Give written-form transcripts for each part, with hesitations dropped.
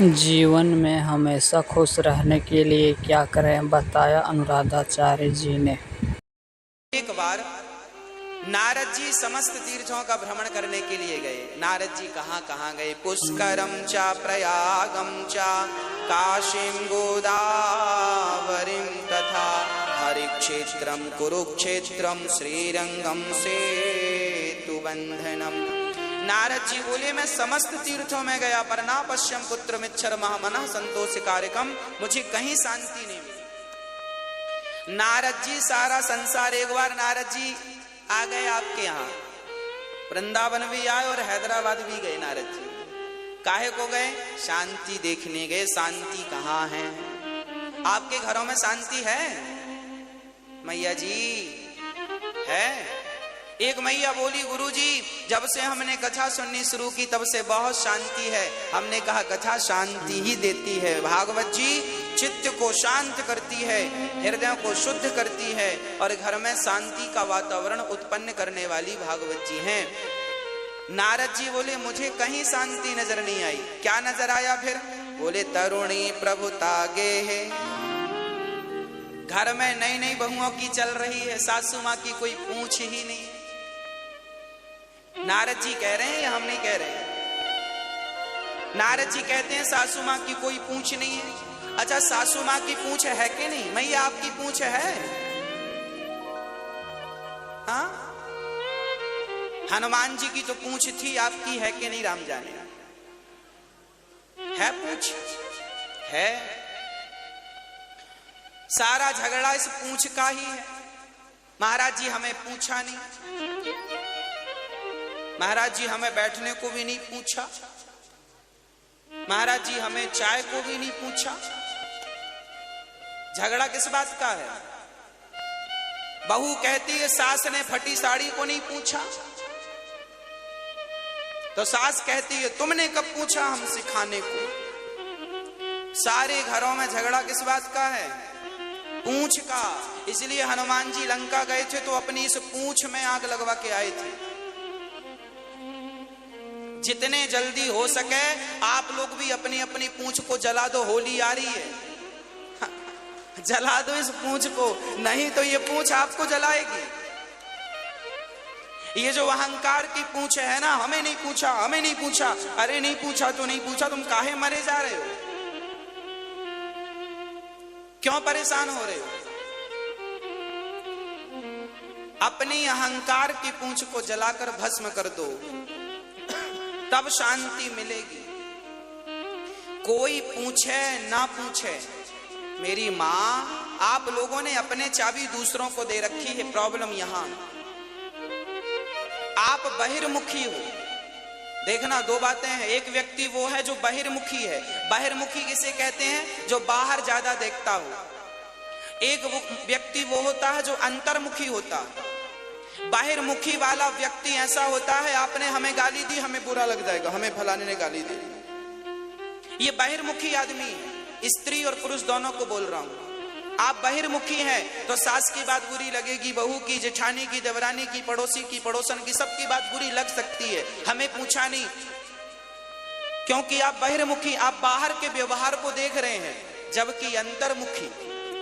जीवन में हमेशा खुश रहने के लिए क्या करें, बताया अनुराधाचार्य जी ने। एक बार नारद जी समस्त तीर्थों का भ्रमण करने के लिए गए। नारद जी कहाँ कहाँ गए? पुष्करम चा प्रयागम चा काशीम गोदावरीम तथा हरिक्षेत्रम कुरुक्षेत्रम श्रीरंगम सेतुबंधनम। नारद जी बोले, मैं समस्त तीर्थों में गया पर ना पश्यम पुत्र मिच्छर महामनः संतोष कार्यकम, मुझे कहीं शांति नहीं मिली। नारद जी सारा संसार, एक बार नारद जी आ गए आपके यहाँ, वृंदावन भी आए और हैदराबाद भी गए। नारद जी काहे को गए? शांति देखने गए। शांति कहाँ है? आपके घरों में शांति है मैया जी? है? एक मैया बोली, गुरुजी जब से हमने कथा सुननी शुरू की तब से बहुत शांति है। हमने कहा कथा शांति ही देती है। भागवत जी चित्त को शांत करती है, हृदय को शुद्ध करती है और घर में शांति का वातावरण उत्पन्न करने वाली भागवत जी हैं। नारद जी बोले, मुझे कहीं शांति नजर नहीं आई। क्या नजर आया फिर? बोले, तरुणी प्रभुता गे है। घर में नई नई बहुओं की चल रही है, सासू माँ की कोई पूछ ही नहीं। नारद जी कह रहे हैं, हम नहीं कह रहे हैं। नारद जी कहते हैं सासू माँ की कोई पूछ नहीं है। अच्छा, सासू माँ की पूछ है कि नहीं? मैया आपकी पूछ है? हाँ, हनुमान जी की तो पूछ थी, आपकी है कि नहीं? राम जाने। है पूछ? है। सारा झगड़ा इस पूछ का ही है। महाराज जी हमें पूछा नहीं, महाराज जी हमें बैठने को भी नहीं पूछा, महाराज जी हमें चाय को भी नहीं पूछा। झगड़ा किस बात का है? बहू कहती है सास ने फटी साड़ी को नहीं पूछा, तो सास कहती है तुमने कब पूछा हमसे खाने को। सारे घरों में झगड़ा किस बात का है? पूंछ का। इसलिए हनुमान जी लंका गए थे तो अपनी इस पूंछ में आग लगवा के आए थे। जितने जल्दी हो सके आप लोग भी अपनी अपनी पूंछ को जला दो, होली आ रही है। जला दो इस पूंछ को, नहीं तो ये पूंछ आपको जलाएगी। ये जो अहंकार की पूंछ है ना, हमें नहीं पूछा, हमें नहीं पूछा। अरे नहीं पूछा तो नहीं पूछा, तुम काहे मरे जा रहे हो? क्यों परेशान हो रहे हो? अपनी अहंकार की पूंछ को जलाकर भस्म कर दो, तब शांति मिलेगी। कोई पूछे ना पूछे, मेरी मां, आप लोगों ने अपने चाबी दूसरों को दे रखी है। प्रॉब्लम यहां, आप बहिर्मुखी हो। देखना, दो बातें हैं। एक व्यक्ति वो है जो बहिर्मुखी है। बहिर्मुखी किसे कहते हैं? जो बाहर ज्यादा देखता हो। एक व्यक्ति वो होता है जो अंतर्मुखी होता है। बाहिर्मुखी वाला व्यक्ति ऐसा होता है, आपने हमें गाली दी, हमें बुरा लग जाएगा, हमें फलाने ने गाली दी। ये बहिर्मुखी आदमी है। स्त्री और पुरुष दोनों को बोल रहा हूं। आप बहिर्मुखी हैं तो सास की बात बुरी लगेगी, बहू की, जेठानी की, देवरानी की, पड़ोसी की, पड़ोसन की, सबकी बात बुरी लग सकती है। हमें पूछा नहीं, क्योंकि आप बहिर्मुखी, आप बाहर के व्यवहार को देख रहे हैं। जबकि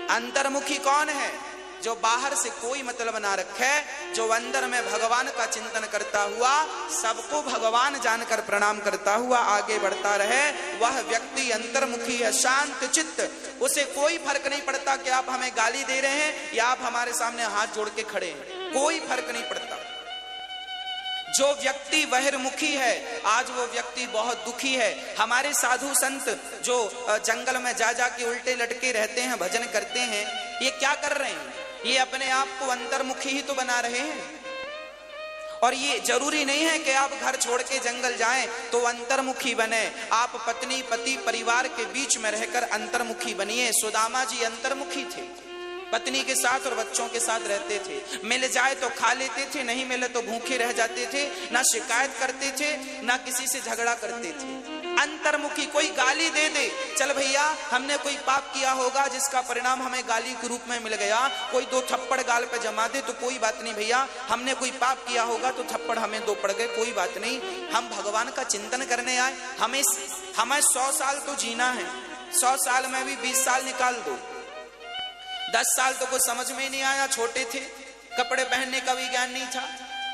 अंतर्मुखी कौन है? जो बाहर से कोई मतलब ना रखे, जो अंदर में भगवान का चिंतन करता हुआ, सबको भगवान जानकर प्रणाम करता हुआ आगे बढ़ता रहे, वह व्यक्ति अंतर्मुखी है, शांत चित्त। उसे कोई फर्क नहीं पड़ता कि आप हमें गाली दे रहे हैं या आप हमारे सामने हाथ जोड़ के खड़े हैं, कोई फर्क नहीं पड़ता। जो व्यक्ति बहिर्मुखी है, आज वो व्यक्ति बहुत दुखी है। हमारे साधु संत जो जंगल में जा के उल्टे लटके रहते हैं, भजन करते हैं, ये क्या कर रहे हैं? ये अपने आप को अंतर्मुखी ही तो बना रहे हैं। और ये जरूरी नहीं है कि आप घर छोड़ के जंगल जाएं तो अंतर्मुखी बने। आप पत्नी पति परिवार के बीच में रहकर अंतर्मुखी बनिए। सुदामा जी अंतर्मुखी थे, पत्नी के साथ और बच्चों के साथ रहते थे। मिल जाए तो खा लेते थे, नहीं मिले तो भूखे रह जाते थे। ना शिकायत करते थे, ना किसी से झगड़ा करते थे। अंतर्मुखी। कोई गाली दे दे, चल भैया हमने कोई पाप किया होगा जिसका परिणाम हमें गाली के रूप में मिल गया, कोई दो थप्पड़ गाल पे जमा दे तो कोई बात नहीं भैया, हमने कोई पाप किया होगा तो थप्पड़ हमें दो पड़ गए, कोई बात नहीं। हम भगवान का चिंतन करने आए, हमें 100 साल तो जीना है, 100 साल में भी 20 साल निकाल दो। 10 साल तो कुछ समझ में ही नहीं आया, छोटे थे, कपड़े पहनने का भी ज्ञान नहीं था।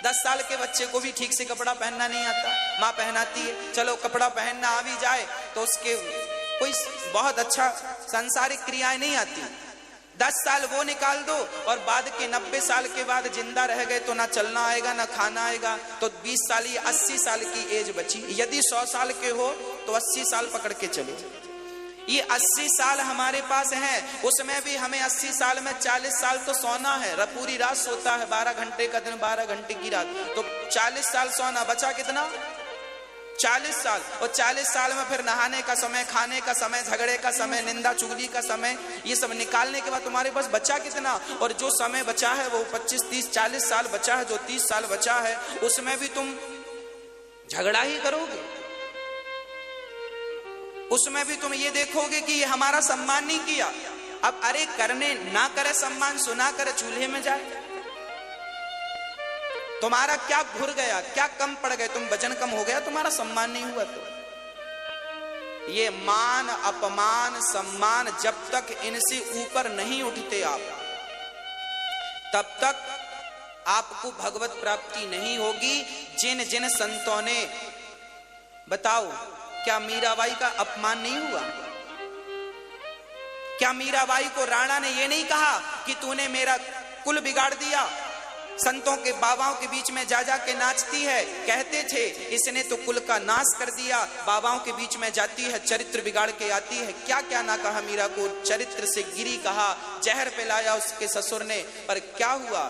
10 साल के बच्चे को भी ठीक से कपड़ा पहनना नहीं आता, माँ पहनाती है, चलो कपड़ा पहनना आ भी जाए तो उसके कोई बहुत अच्छा सांसारिक क्रियाएं नहीं आती। 10 साल वो निकाल दो और बाद के 90 साल के बाद जिंदा रह गए तो ना चलना आएगा ना खाना आएगा, तो 20 साल ही 80 साल की एज बची। यदि 100 साल के हो तो 80 साल पकड़ के चलो। ये 80 साल हमारे पास हैं, उसमें भी हमें 80 साल में 40 साल तो सोना है, पूरी रात सोता है, 12 घंटे का दिन 12 घंटे की रात, तो 40 साल सोना, बचा कितना? 40 साल। और 40 साल में फिर नहाने का समय, खाने का समय, झगड़े का समय, निंदा चुगली का समय, ये सब निकालने के बाद तुम्हारे पास बचा कितना? और जो समय बचा है वो 25, 30, 40 साल बचा है, जो 30 साल बचा है उसमें भी तुम झगड़ा ही करोगे, उसमें भी तुम ये देखोगे कि ये हमारा सम्मान नहीं किया। अब अरे करने ना करे सम्मान, सुना करे चूल्हे में जाए, तुम्हारा क्या घुर गया, क्या कम पड़ गए, तुम वजन कम हो गया, तुम्हारा सम्मान नहीं हुआ। तो ये मान अपमान सम्मान जब तक इनसे ऊपर नहीं उठते आप, तब तक आपको भगवत प्राप्ति नहीं होगी। जिन जिन संतों ने, बताओ क्या मीराबाई का अपमान नहीं हुआ? क्या मीराबाई को राणा ने ये नहीं कहा कि तूने मेरा कुल बिगाड़ दिया, संतों के बाबाओं के बीच में जा जा के नाचती है, कहते थे इसने तो कुल का नाश कर दिया, बाबाओं के बीच में जाती है, चरित्र बिगाड़ के आती है। क्या क्या ना कहा मीरा को, चरित्र से गिरी कहा, जहर पिलाया उसके ससुर ने, पर क्या हुआ?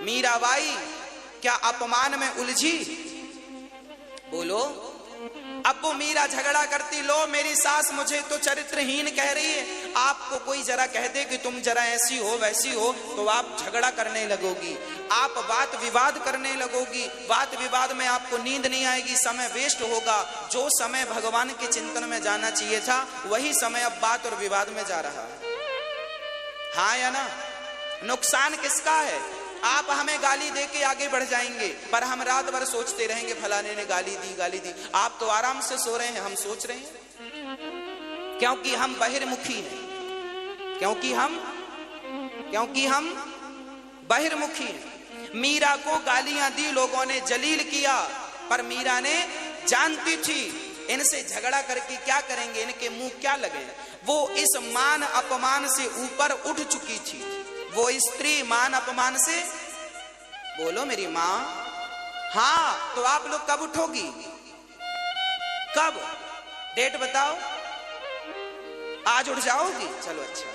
मीराबाई क्या अपमान में उलझी? बोलो। अब वो मीरा झगड़ा करती, लो मेरी सास मुझे तो चरित्रहीन कह रही है। आपको कोई जरा कह दे कि तुम जरा ऐसी हो वैसी हो तो आप झगड़ा करने लगोगी, आप बात विवाद करने लगोगी, बात विवाद में आपको नींद नहीं आएगी, समय वेस्ट होगा। जो समय भगवान के चिंतन में जाना चाहिए था वही समय अब बात और विवाद में जा रहा है। हाँ या ना? नुकसान किसका है? आप हमें गाली दे के आगे बढ़ जाएंगे, पर हम रात भर सोचते रहेंगे फलाने ने गाली दी गाली दी। आप तो आराम से सो रहे हैं, हम सोच रहे हैं, क्योंकि हम बहिर्मुखी हैं, क्योंकि हम बहिर्मुखी हैं। मीरा को गालियां दी लोगों ने, जलील किया, पर मीरा ने जानती थी इनसे झगड़ा करके क्या करेंगे, इनके मुंह क्या लगे। वो इस मान अपमान से ऊपर उठ चुकी थी। वो स्त्री मान अपमान से, बोलो मेरी माँ। हाँ, तो आप लोग कब उठोगी? कब? डेट बताओ। आज उठ जाओगी? चलो अच्छा,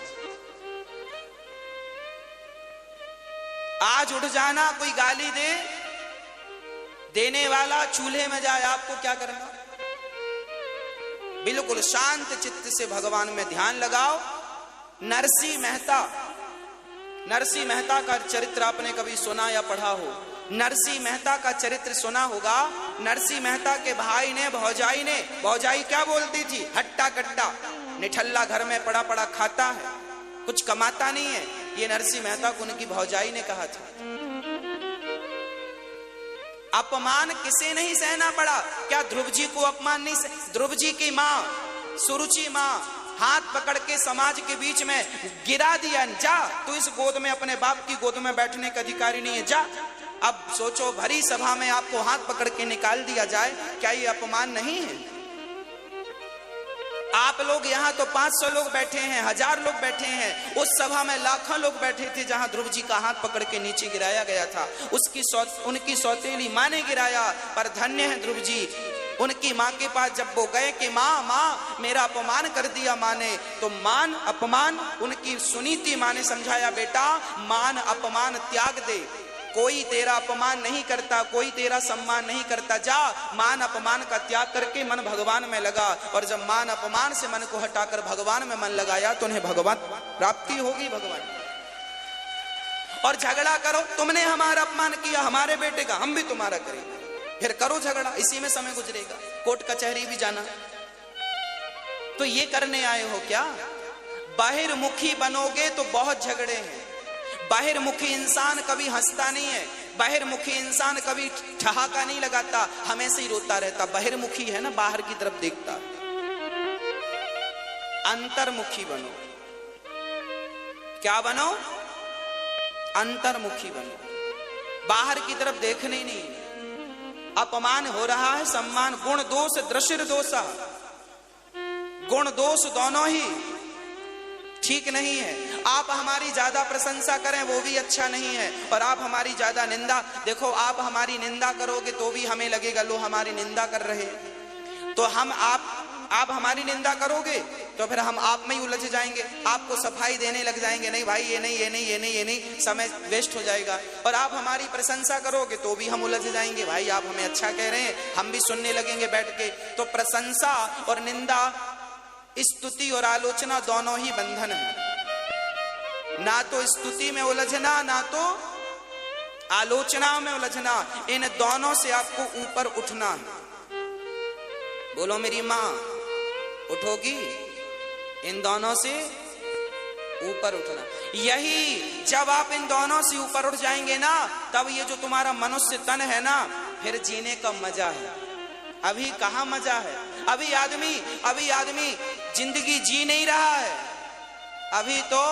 आज उठ जाना। कोई गाली दे, देने वाला चूल्हे में जाए, आपको क्या करना? बिल्कुल शांत चित्त से भगवान में ध्यान लगाओ। नरसिंह मेहता का चरित्र आपने कभी सुना या पढ़ा हो? नरसिंह मेहता का चरित्र सुना होगा। नरसिंह मेहता के भाई ने, भौजाई क्या बोलती थी? हट्टा कट्टा, निठल्ला, घर में पड़ा पड़ा खाता है, कुछ कमाता नहीं है। ये नरसिंह मेहता को उनकी भौजाई ने कहा था। अपमान किसे नहीं सहना पड़ा? क्या ध्रुव जी को अपमान नहीं ध्रुव जी की माँ सुरुचि माँ हाथ पकड़ के समाज के बीच में गिरा दिया, जा तू इस गोद में, अपने बाप की गोद में बैठने का अधिकारी नहीं है, जा। अब सोचो, भरी सभा में आपको हाथ पकड़ के निकाल दिया जाए, क्या ये अपमान नहीं है? आप लोग यहाँ तो 500 लोग बैठे हैं, 1000 लोग बैठे हैं, उस सभा में लाखों लोग बैठे थे जहां ध्रुव जी का हाथ पकड़ के नीचे गिराया गया था। उनकी सौतेली माँ ने गिराया, पर धन्य है ध्रुव जी। उनकी माँ के पास जब वो गए कि माँ मेरा अपमान कर दिया माँ ने, तो मान अपमान उनकी सुनी थी। माँ ने समझाया, बेटा मान अपमान त्याग दे, कोई तेरा अपमान नहीं करता, कोई तेरा सम्मान नहीं करता, जा मान अपमान का त्याग करके मन भगवान में लगा। और जब मान अपमान से मन को हटाकर भगवान में मन लगाया तो उन्हें भगवान प्राप्ति होगी। भगवान और झगड़ा करो, तुमने हमारा अपमान किया, हमारे बेटे का, हम भी तुम्हारा करेंगे, फिर करो झगड़ा, इसी में समय गुजरेगा, कोर्ट कचहरी भी जाना। तो ये करने आए हो क्या? बाहिर्मुखी बनोगे तो बहुत झगड़े हैं। बाहिर्मुखी इंसान कभी हंसता नहीं है, बाहिर्मुखी इंसान कभी ठहाका नहीं लगाता, हमेशा ही रोता रहता। बाहिर्मुखी है ना, बाहर की तरफ देखता। अंतर्मुखी बनो। क्या बनो? अंतर्मुखी बनो। बाहर की तरफ देखने ही नहीं। अपमान हो रहा है, सम्मान, गुण दोष दृशिर दोषा, गुण दोष दोनों ही ठीक नहीं है। आप हमारी ज्यादा प्रशंसा करें वो भी अच्छा नहीं है, और आप हमारी ज्यादा निंदा, देखो आप हमारी निंदा करोगे तो भी हमें लगेगा लो हमारी निंदा कर रहे हैं, तो हम आप हमारी निंदा करोगे तो फिर हम आप में ही उलझ जाएंगे, आपको सफाई देने लग जाएंगे, नहीं भाई ये नहीं ये नहीं ये नहीं ये नहीं, समय वेस्ट हो जाएगा। और आप हमारी प्रशंसा करोगे तो भी हम उलझ जाएंगे, भाई आप हमें अच्छा कह रहे हैं, हम भी सुनने लगेंगे बैठ के। तो प्रशंसा और निंदा, स्तुति और आलोचना दोनों ही बंधन है। ना तो स्तुति में उलझना, ना तो आलोचना में उलझना, इन दोनों से आपको ऊपर उठना है। बोलो मेरी मां, उठोगी? इन दोनों से ऊपर उठना। यही जब आप इन दोनों से ऊपर उठ जाएंगे ना, तब ये जो तुम्हारा मनुष्य तन है ना, फिर जीने का मजा है। अभी कहां मजा है? अभी आदमी जिंदगी जी नहीं रहा है, अभी तो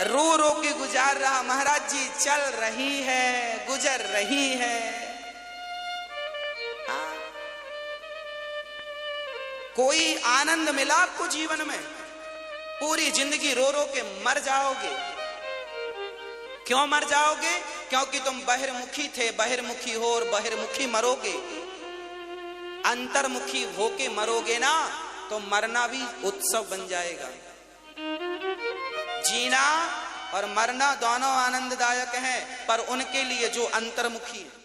रो रो के गुजार रहा। महाराज जी चल रही है, गुजर रही है। कोई आनंद मिला आपको जीवन में? पूरी जिंदगी रो रो के मर जाओगे। क्यों मर जाओगे? क्योंकि तुम बहिर्मुखी थे, बहिर्मुखी हो और बहिर्मुखी मरोगे। अंतर्मुखी होके मरोगे ना तो मरना भी उत्सव बन जाएगा। जीना और मरना दोनों आनंददायक हैं, पर उनके लिए जो अंतर्मुखी है।